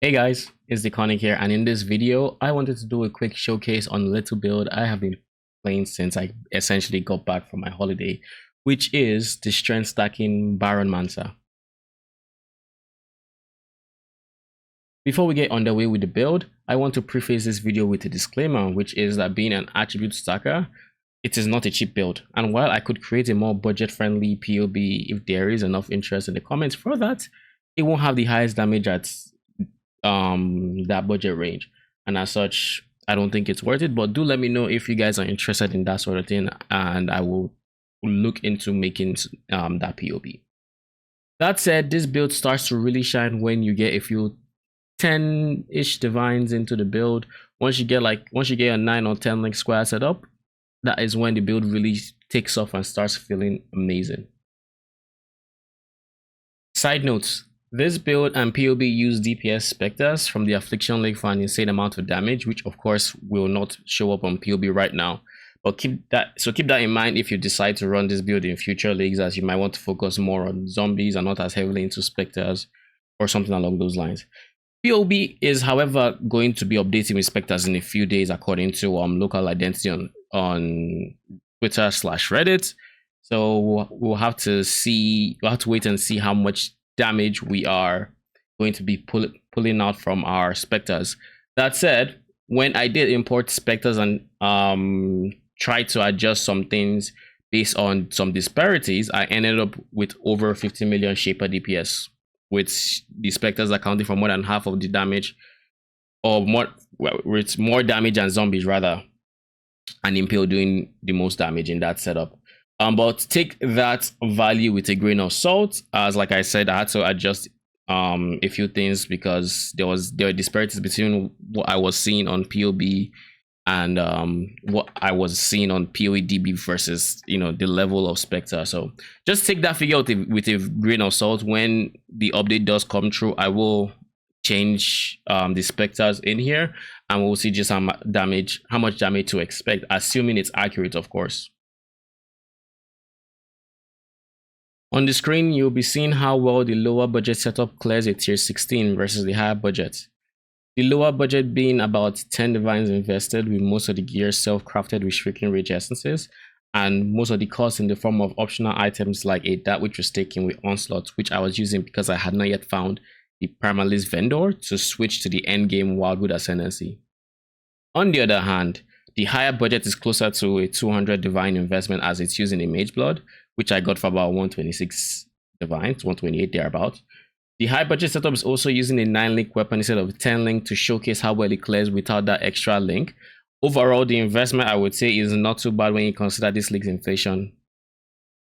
Hey guys, it's Deconic here, and in this video, I wanted to do a quick showcase on a little build I have been playing since I essentially got back from my holiday, which is the strength stacking Baron Mansa. Before we get underway with the build, I want to preface this video with a disclaimer, which is that being an attribute stacker, it is not a cheap build. And while I could create a more budget-friendly PoB if there is enough interest in the comments for that, it won't have the highest damage at that budget range, and as such I don't think it's worth it. But do let me know if you guys are interested in that sort of thing, and I will look into making that PoB. That said, this build starts to really shine when you get a few 10-ish divines into the build. Once you get a 9 or 10 link square set up, that is when the build really takes off and starts feeling amazing. Side notes: this build and PoB use DPS Spectres from the Affliction League for an insane amount of damage, which of course will not show up on PoB right now. But keep that in mind if you decide to run this build in future leagues, as you might want to focus more on zombies and not as heavily into Spectres or something along those lines. PoB is, however, going to be updating with Spectres in a few days, according to local identity on Twitter/Reddit. So we'll have to wait and see how much damage we are going to be pulling out from our Spectres. That said, when I did import Spectres and try to adjust some things based on some disparities, I ended up with over 50 million Shaper DPS, with the Spectres accounting for more than half of the damage, or more, with more damage than zombies rather, and Impale doing the most damage in that setup. But take that value with a grain of salt, as like I said, I had to adjust a few things because there were disparities between what I was seeing on PoB and what I was seeing on PoE versus the level of Spectre. So just take that figure with a grain of salt. When the update does come through, I will change the Spectres in here, and we'll see just how much damage to expect, assuming it's accurate, of course. On the screen, you'll be seeing how well the lower budget setup clears a tier 16 versus the higher budget. The lower budget being about 10 divines invested, with most of the gear self-crafted with Shrieking Rage essences, and most of the cost in the form of optional items like a that which was taken with Onslaught, which I was using because I had not yet found the Primalist vendor to switch to the endgame Wildwood Ascendancy. On the other hand, the higher budget is closer to a 200 divine investment, as it's using a Mageblood, which I got for about 126 divines, 128 thereabout. The high budget setup is also using a 9-link weapon instead of 10-link to showcase how well it clears without that extra link. Overall, the investment, I would say, is not too bad when you consider this league's inflation.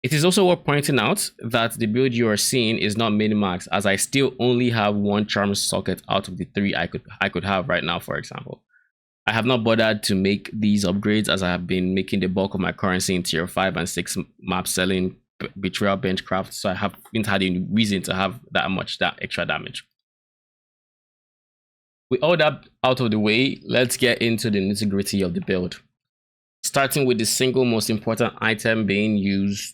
It is also worth pointing out that the build you are seeing is not minimax, as I still only have one charm socket out of the 3 I could have right now, for example. I have not bothered to make these upgrades, as I have been making the bulk of my currency in tier 5 and 6 map selling Betrayal Benchcraft, so I haven't had any reason to have that extra damage. With all that out of the way, let's get into the nitty-gritty of the build. Starting with the single most important item being used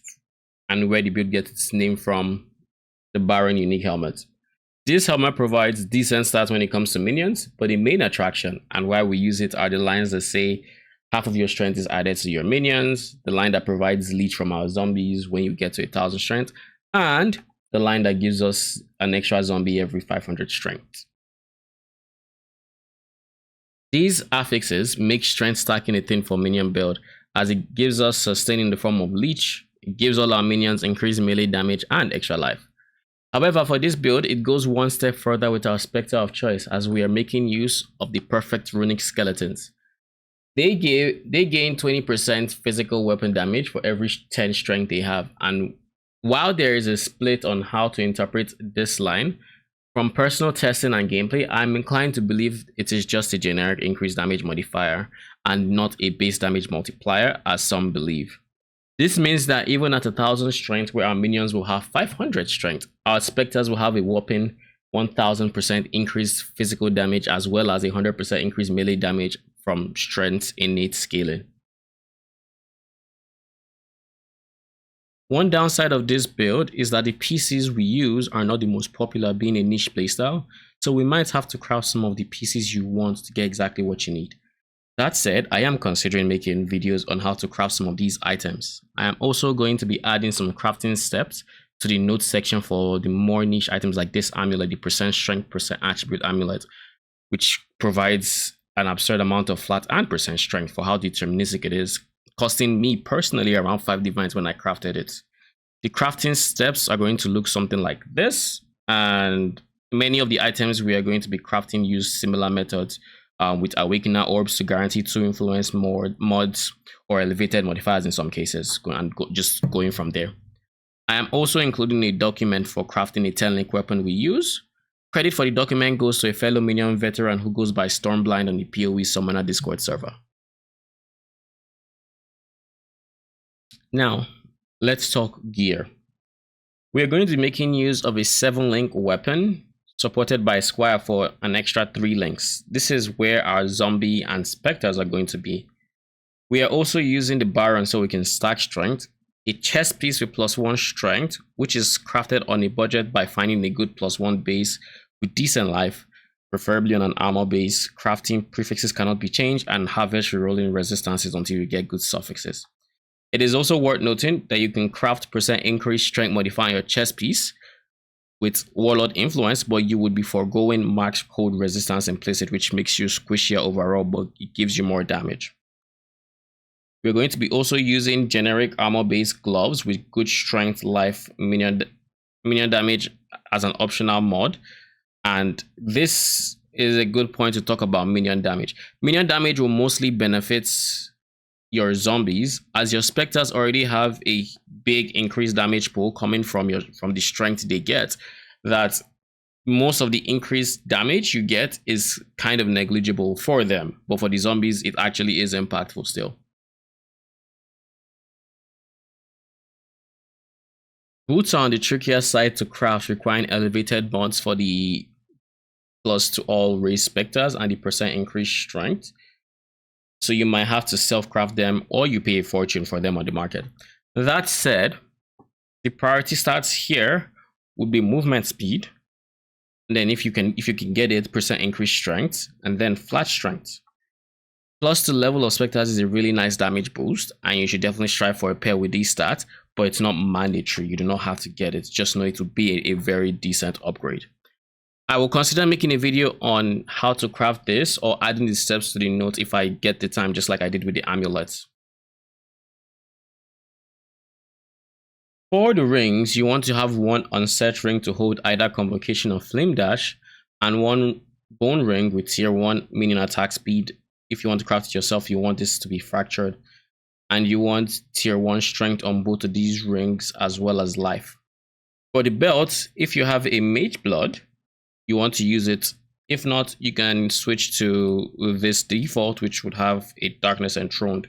and where the build gets its name from, the Baron Unique Helmet. This helmet provides decent stats when it comes to minions, but the main attraction and why we use it are the lines that say half of your strength is added to your minions, the line that provides leech from our zombies when you get to 1000 strength, and the line that gives us an extra zombie every 500 strength. These affixes make strength stacking a thing for minion build, as it gives us sustain in the form of leech, it gives all our minions increased melee damage and extra life. However, for this build, it goes one step further with our Spectre of choice, as we are making use of the perfect runic skeletons. They gain 20% physical weapon damage for every 10 strength they have, and while there is a split on how to interpret this line, from personal testing and gameplay, I'm inclined to believe it is just a generic increased damage modifier and not a base damage multiplier, as some believe. This means that even at 1000 strength, where our minions will have 500 strength, our Spectres will have a whopping 1000% increased physical damage, as well as 100% increased melee damage from strength innate scaling. One downside of this build is that the pieces we use are not the most popular, being a niche playstyle, so we might have to craft some of the pieces you want to get exactly what you need. That said, I am considering making videos on how to craft some of these items. I am also going to be adding some crafting steps to the notes section for the more niche items like this amulet, the percent strength, percent attribute amulet, which provides an absurd amount of flat and percent strength for how deterministic it is, costing me personally around 5 divines when I crafted it. The crafting steps are going to look something like this, and many of the items we are going to be crafting use similar methods, with Awakener orbs to guarantee 2 influence mods or elevated modifiers in some cases, just going from there. I am also including a document for crafting a 10-link weapon we use. Credit for the document goes to a fellow minion veteran who goes by Stormblind on the PoE Summoner Discord server. Now, let's talk gear. We are going to be making use of a 7-link weapon supported by Squire for an extra 3 links. This is where our zombie and specters are going to be. We are also using the Baron so we can stack strength, a chest piece with +1 strength, which is crafted on a budget by finding a good +1 base with decent life, preferably on an armor base. Crafting prefixes cannot be changed, and harvest rerolling resistances until you get good suffixes. It is also worth noting that you can craft percent increased strength modifying your chest piece with Warlord influence, but you would be foregoing max cold resistance implicit, which makes you squishier overall, but it gives you more damage. We're going to be also using generic armor-based gloves with good strength, life, minion damage as an optional mod. And this is a good point to talk about minion damage. Minion damage will mostly benefit your zombies, as your specters already have a big increased damage pool coming from the strength they get, that most of the increased damage you get is kind of negligible for them, but for the zombies it actually is impactful still. Boots are on the trickier side to craft, requiring elevated mods for the plus to all race specters and the percent increased strength. So you might have to self-craft them, or you pay a fortune for them on the market. That said, the priority stats here would be movement speed, and then if you can get it, percent increased strength, and then flat strength. Plus the level of specters is a really nice damage boost, and you should definitely strive for a pair with these stats, but it's not mandatory. You do not have to get it. Just know it will be a very decent upgrade. I will consider making a video on how to craft this or adding the steps to the notes if I get the time, just like I did with the amulets. For the rings, you want to have one unset ring to hold either Convocation or Flame Dash, and one bone ring with tier 1 minion attack speed. If you want to craft it yourself, you want this to be fractured, and you want tier 1 strength on both of these rings as well as life. For the belt, if you have a Mageblood, you want to use it. If not, you can switch to this default, which would have a Darkness Enthroned.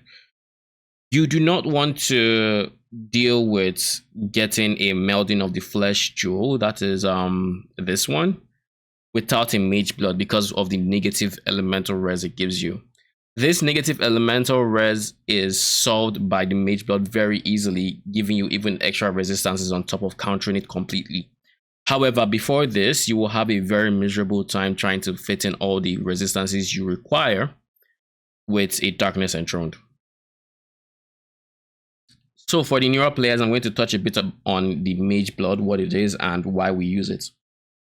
You do not want to deal with getting a Melding of the Flesh jewel, that is this one, without a Mageblood because of the negative elemental res it gives you. This negative elemental res is solved by the Mageblood very easily, giving you even extra resistances on top of countering it completely. However, before this, you will have a very miserable time trying to fit in all the resistances you require with a Darkness Enthroned. So for the newer players, I'm going to touch a bit on the Mageblood, what it is and why we use it.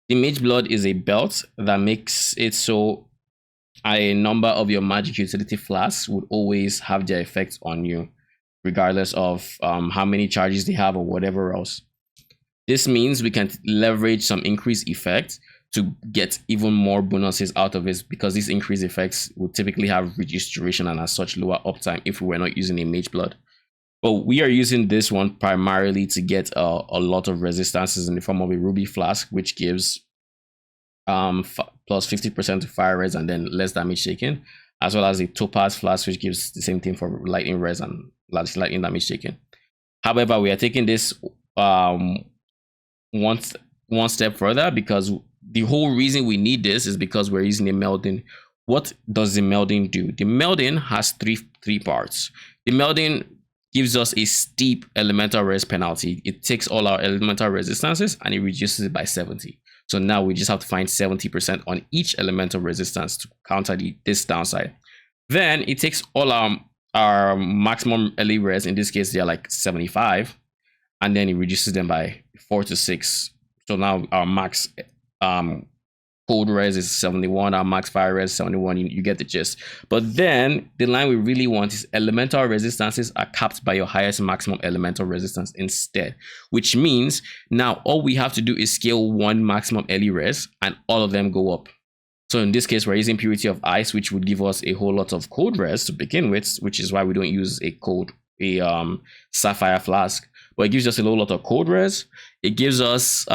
The Mageblood is a belt that makes it so a number of your magic utility flasks would always have their effects on you, regardless of how many charges they have or whatever else. This means we can leverage some increased effects to get even more bonuses out of it, because these increased effects would typically have reduced duration and as such lower uptime if we were not using a Mageblood. But we are using this one primarily to get a lot of resistances in the form of a Ruby Flask, which gives plus 50% to fire res and then less damage taken, as well as a Topaz Flask, which gives the same thing for lightning res and lightning damage taken. However, we are taking this one step further, because the whole reason we need this is because we're using a melding. What does the melding do? The melding has three parts. The melding gives us a steep elemental res penalty. It takes all our elemental resistances and it reduces it by 70. So now we just have to find 70% on each elemental resistance to counter this downside. Then it takes all our maximum LE res, in this case they're like 75, and then it reduces them by 4 to 6. So now our max cold res is 71, our max fire res 71. You get the gist. But then the line we really want is elemental resistances are capped by your highest maximum elemental resistance instead, which means now all we have to do is scale one maximum LE res and all of them go up. So in this case, we're using Purity of Ice, which would give us a whole lot of cold res to begin with, which is why we don't use a Sapphire Flask. But it gives us a whole lot of cold res. It gives us,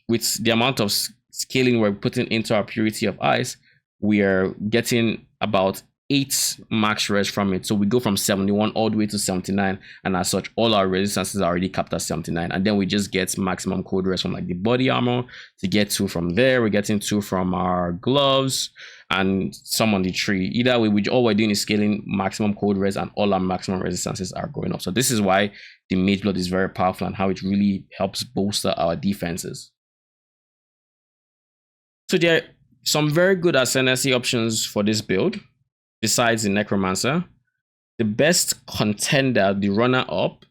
with the amount of scaling we're putting into our Purity of Ice, we are getting about 8 max res from it. So we go from 71 all the way to 79, and as such all our resistances are already capped at 79, and then we just get maximum cold res from like the body armor to get 2 from there. We're getting 2 from our gloves and some on the tree. Either way, all we're doing is scaling maximum cold res and all our maximum resistances are going up. So this is why the Mageblood is very powerful and how it really helps bolster our defenses. So there are some very good Ascendancy options for this build. Besides the Necromancer, the best contender, the runner-up,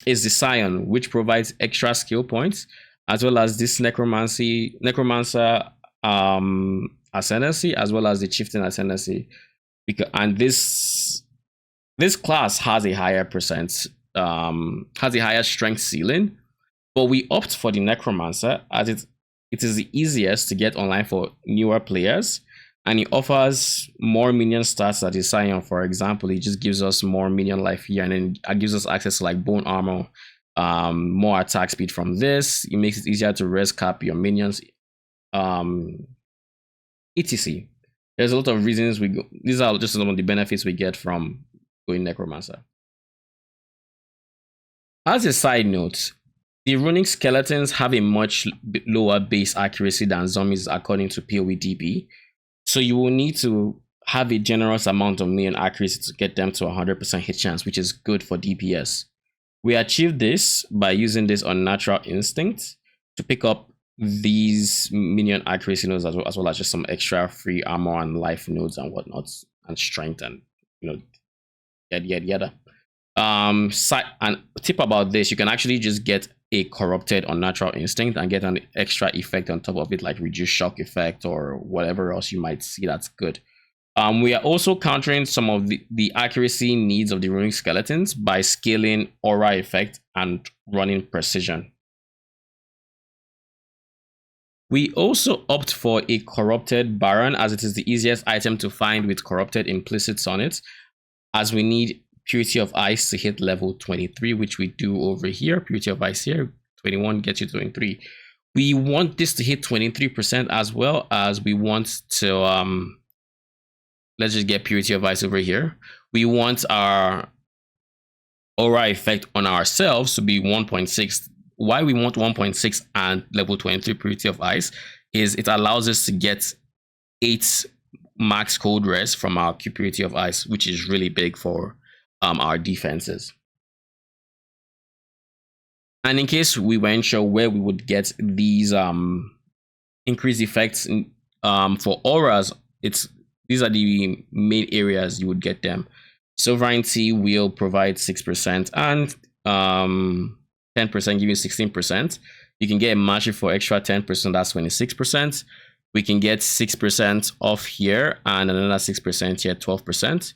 is the Scion, which provides extra skill points, as well as this Necromancer Ascendancy, as well as the Chieftain Ascendancy. And this class has a higher strength ceiling, but we opt for the Necromancer as it is the easiest to get online for newer players. And it offers more minion stats at the Scion. For example, it just gives us more minion life here, and then it gives us access to like bone armor, more attack speed from this. It makes it easier to res cap your minions, etc. There's a lot of reasons we go. These are just some of the benefits we get from going Necromancer. As a side note, the runic skeletons have a much lower base accuracy than zombies according to PoE DB. So you will need to have a generous amount of minion accuracy to get them to 100% hit chance, which is good for DPS. We achieved this by using this unnatural instinct to pick up these minion accuracy nodes, as well as just some extra free armor and life nodes and whatnot, and strength, and yada. And tip about this, you can actually just get a corrupted unnatural instinct and get an extra effect on top of it, like reduced shock effect or whatever else you might see that's good. We are also countering some of the accuracy needs of the runic skeletons by scaling aura effect and running precision. We also opt for a corrupted Baron, as it is the easiest item to find with corrupted implicits on it, as we need Purity of Ice to hit level 23, which we do over here. Purity of Ice here, 21 gets you 23. We want this to hit 23%, as well as we want to let's just get Purity of Ice over here. We want our aura effect on ourselves to be 1.6. Why we want 1.6 and level 23 Purity of Ice is it allows us to get 8 max cold res from our Purity of Ice, which is really big for our defenses. And in case we weren't sure where we would get these increased effects for auras, these are the main areas you would get them. Sovereignty will provide 6% and 10% give you 16%. You can get a mastery for extra 10%, that's 26%. We can get 6% off here and another 6% here, 12%.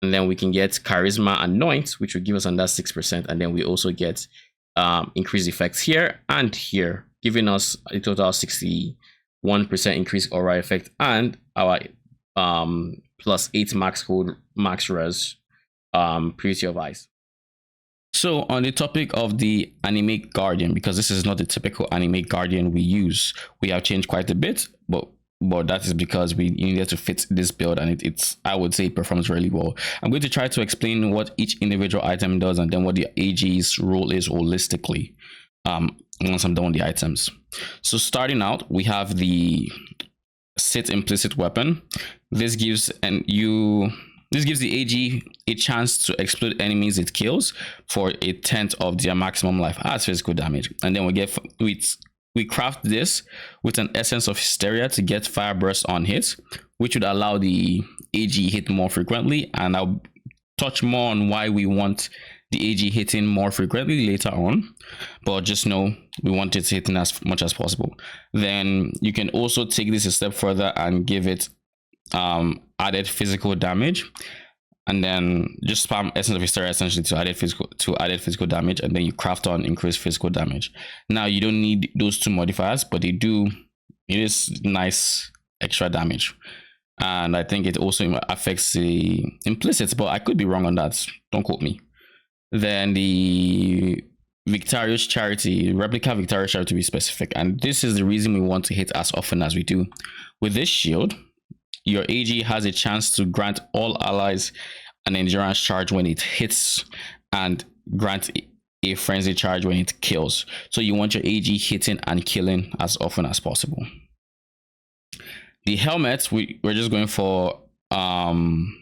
And then we can get charisma anoint, which will give us another 6%. And then we also get increased effects here and here, giving us a total 61% increased aura effect and our plus 8 max res Purity of Ice. So on the topic of the Animate Guardian, because this is not the typical Animate Guardian we use, we have changed quite a bit, but that is because we needed to fit this build, and it's I would say it performs really well. I'm going to try to explain what each individual item does and then what the AG's role is holistically once I'm done with the items. So starting out, we have the sit implicit weapon. This gives This gives the AG a chance to explode enemies it kills for 1/10 of their maximum life as physical damage. And then we craft this with an essence of hysteria to get fire burst on hits, which would allow the AG hit more frequently. And I'll touch more on why we want the AG hitting more frequently later on, but just know we want it hitting as much as possible. Then you can also take this a step further and give it added physical damage, and then just spam Essence of Hysteria essentially to added physical damage, and then you craft on increased physical damage. Now you don't need those two modifiers, but it is nice extra damage. And I think it also affects the implicits, but I could be wrong on that, don't quote me. Then the Victorious Charity, Replica Victorious Charity to be specific, and this is the reason we want to hit as often as we do. With this shield, your AG has a chance to grant all allies an endurance charge when it hits, and grant a frenzy charge when it kills. So you want your AG hitting and killing as often as possible. The helmet, we're just going for an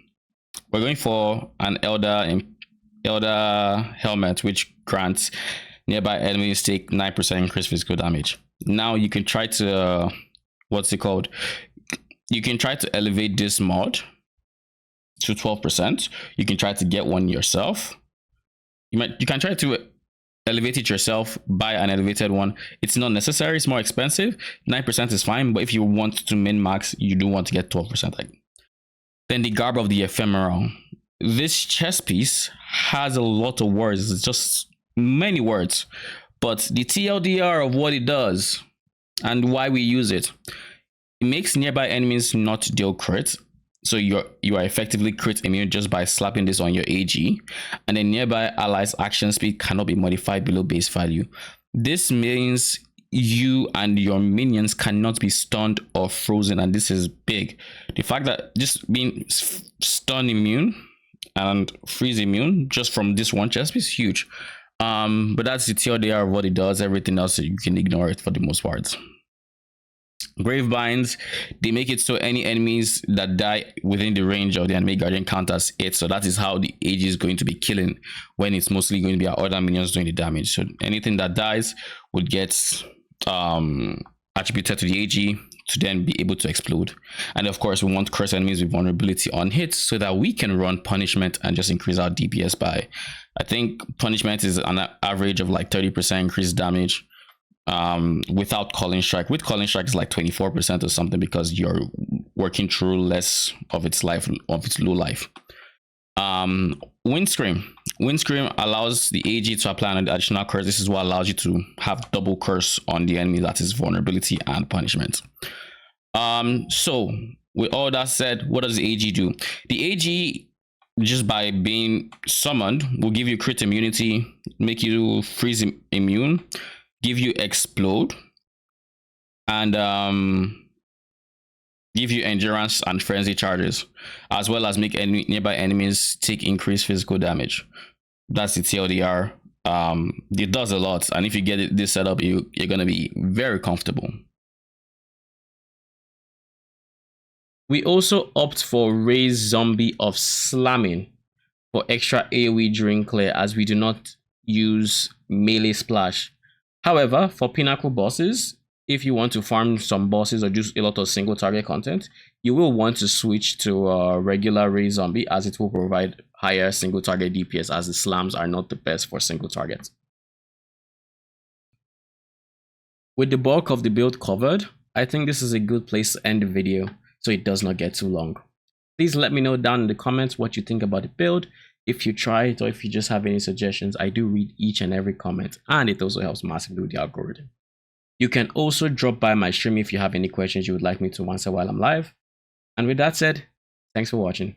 elder helmet, which grants nearby enemies take 9% increased physical damage. Now you can try to you can try to elevate this mod to 12%. You can try to get one yourself. You can try to elevate it yourself, buy an elevated one. It's not necessary, it's more expensive. 9% is fine, but if you want to min max, you do want to get 12%. Then the Garb of the Ephemeral. This chest piece has a lot of words. It's just many words, but the TLDR of what it does and why we use it. It makes nearby enemies not deal crit, so you are effectively crit immune just by slapping this on your AG, and then nearby allies' action speed cannot be modified below base value. This means you and your minions cannot be stunned or frozen, and this is big. The fact that just being stun immune and freeze immune just from this one chest piece is huge. But that's the TLDR of what it does. Everything else you can ignore it for the most part. Grave Binds, they make it so any enemies that die within the range of the Animate Guardian counters it. So that is how the AG is going to be killing, when it's mostly going to be our other minions doing the damage. So anything that dies would get attributed to the AG to then be able to explode. And of course, we want cursed enemies with vulnerability on hits so that we can run punishment and just increase our DPS by, I think punishment is an average of like 30% increased damage. Without Calling Strike. With Calling Strike is like 24% or something, because you're working through less of its life, of its low life. Windscream allows the AG to apply an additional curse. This is what allows you to have double curse on the enemy, that is vulnerability and punishment. So with all that said, what does the AG do? The AG, just by being summoned, will give you crit immunity, make you freeze immune, give you explode, and give you endurance and frenzy charges, as well as make nearby enemies take increased physical damage. That's the TLDR. It does a lot, and if you get this set up, you're gonna be very comfortable. We also opt for Raise Zombie of Slamming for extra AoE during clear, as we do not use melee splash. However, for pinnacle bosses, if you want to farm some bosses or just a lot of single target content, you will want to switch to regular Raise Zombie, as it will provide higher single target DPS, as the slams are not the best for single targets. With the bulk of the build covered, I think this is a good place to end the video so it does not get too long. Please let me know down in the comments what you think about the build. If you try it or if you just have any suggestions, I do read each and every comment, and it also helps massively with the algorithm. You can also drop by my stream if you have any questions you would like me to answer while I'm live. And with that said, thanks for watching.